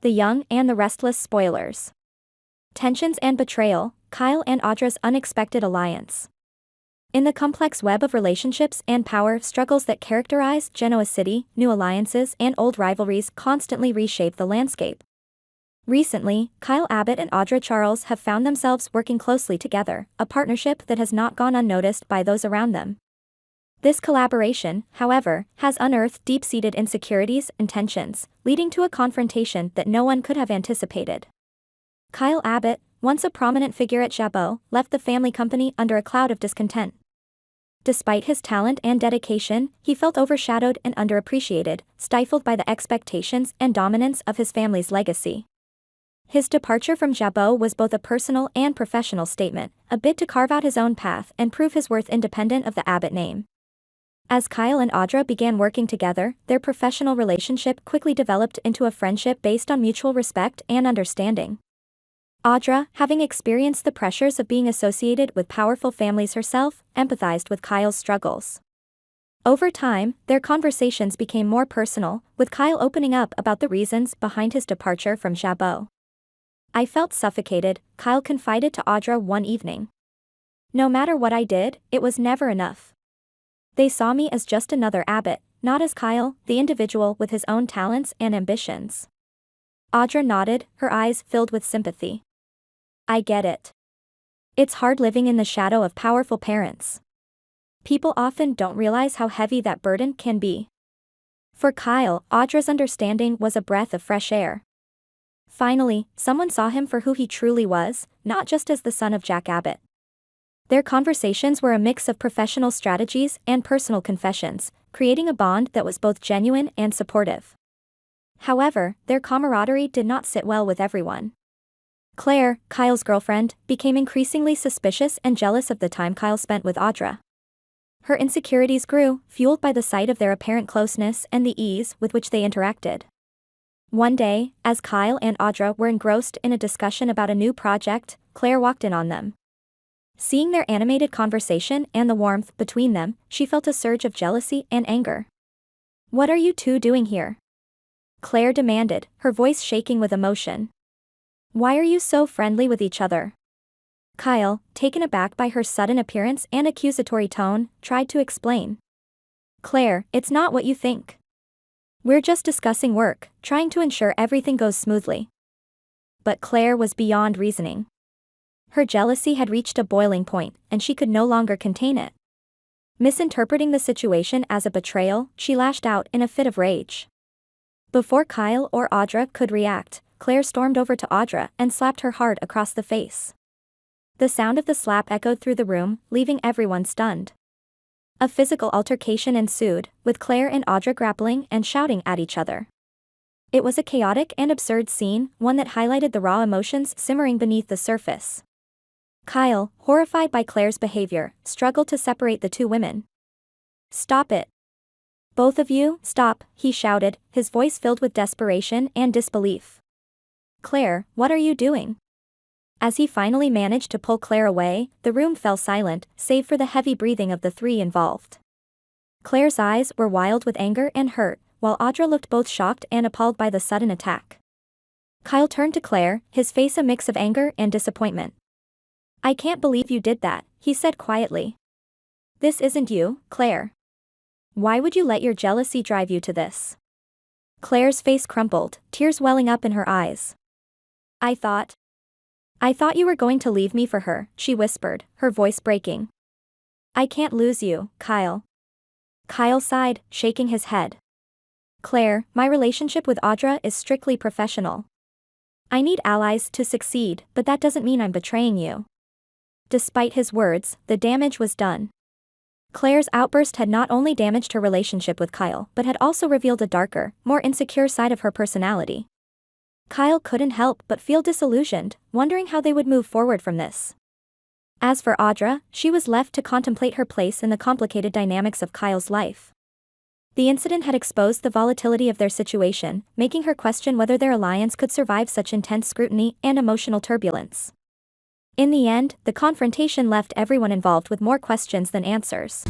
the young and the restless spoilers. Tensions and betrayal, Kyle and Audra's unexpected alliance. In the complex web of relationships and power struggles that characterize Genoa City, new alliances and old rivalries constantly reshape the landscape. Recently, Kyle Abbott and Audra Charles have found themselves working closely together, a partnership that has not gone unnoticed by those around them. This collaboration, however, has unearthed deep-seated insecurities and tensions, leading to a confrontation that no one could have anticipated. Kyle Abbott, once a prominent figure at Jabot, left the family company under a cloud of discontent. Despite his talent and dedication, he felt overshadowed and underappreciated, stifled by the expectations and dominance of his family's legacy. His departure from Jabot was both a personal and professional statement, a bid to carve out his own path and prove his worth independent of the Abbott name. As Kyle and Audra began working together, their professional relationship quickly developed into a friendship based on mutual respect and understanding. Audra, having experienced the pressures of being associated with powerful families herself, empathized with Kyle's struggles. Over time, their conversations became more personal, with Kyle opening up about the reasons behind his departure from Jabot. "I felt suffocated," Kyle confided to Audra one evening. "No matter what I did, it was never enough. They saw me as just another Abbott, not as Kyle, the individual with his own talents and ambitions." Audra nodded, her eyes filled with sympathy. "I get it. It's hard living in the shadow of powerful parents. People often don't realize how heavy that burden can be." For Kyle, Audra's understanding was a breath of fresh air. Finally, someone saw him for who he truly was, not just as the son of Jack Abbott. Their conversations were a mix of professional strategies and personal confessions, creating a bond that was both genuine and supportive. However, their camaraderie did not sit well with everyone. Claire, Kyle's girlfriend, became increasingly suspicious and jealous of the time Kyle spent with Audra. Her insecurities grew, fueled by the sight of their apparent closeness and the ease with which they interacted. One day, as Kyle and Audra were engrossed in a discussion about a new project, Claire walked in on them. Seeing their animated conversation and the warmth between them, she felt a surge of jealousy and anger. "What are you two doing here?" Claire demanded, her voice shaking with emotion. "Why are you so friendly with each other?" Kyle, taken aback by her sudden appearance and accusatory tone, tried to explain. "Claire, it's not what you think. We're just discussing work, trying to ensure everything goes smoothly." But Claire was beyond reasoning. Her jealousy had reached a boiling point, and she could no longer contain it. Misinterpreting the situation as a betrayal, she lashed out in a fit of rage. Before Kyle or Audra could react, Claire stormed over to Audra and slapped her hard across the face. The sound of the slap echoed through the room, leaving everyone stunned. A physical altercation ensued, with Claire and Audra grappling and shouting at each other. It was a chaotic and absurd scene, one that highlighted the raw emotions simmering beneath the surface. Kyle, horrified by Claire's behavior, struggled to separate the two women. "Stop it. Both of you, stop," he shouted, his voice filled with desperation and disbelief. "Claire, what are you doing?" As he finally managed to pull Claire away, the room fell silent, save for the heavy breathing of the three involved. Claire's eyes were wild with anger and hurt, while Audra looked both shocked and appalled by the sudden attack. Kyle turned to Claire, his face a mix of anger and disappointment. "I can't believe you did that," he said quietly. "This isn't you, Claire. Why would you let your jealousy drive you to this?" Claire's face crumpled, tears welling up in her eyes. I thought you were going to leave me for her," she whispered, her voice breaking. "I can't lose you, Kyle." Kyle sighed, shaking his head. "Claire, my relationship with Audra is strictly professional. I need allies to succeed, but that doesn't mean I'm betraying you." Despite his words, the damage was done. Claire's outburst had not only damaged her relationship with Kyle but had also revealed a darker, more insecure side of her personality. Kyle couldn't help but feel disillusioned, wondering how they would move forward from this. As for Audra, she was left to contemplate her place in the complicated dynamics of Kyle's life. The incident had exposed the volatility of their situation, making her question whether their alliance could survive such intense scrutiny and emotional turbulence. In the end, the confrontation left everyone involved with more questions than answers.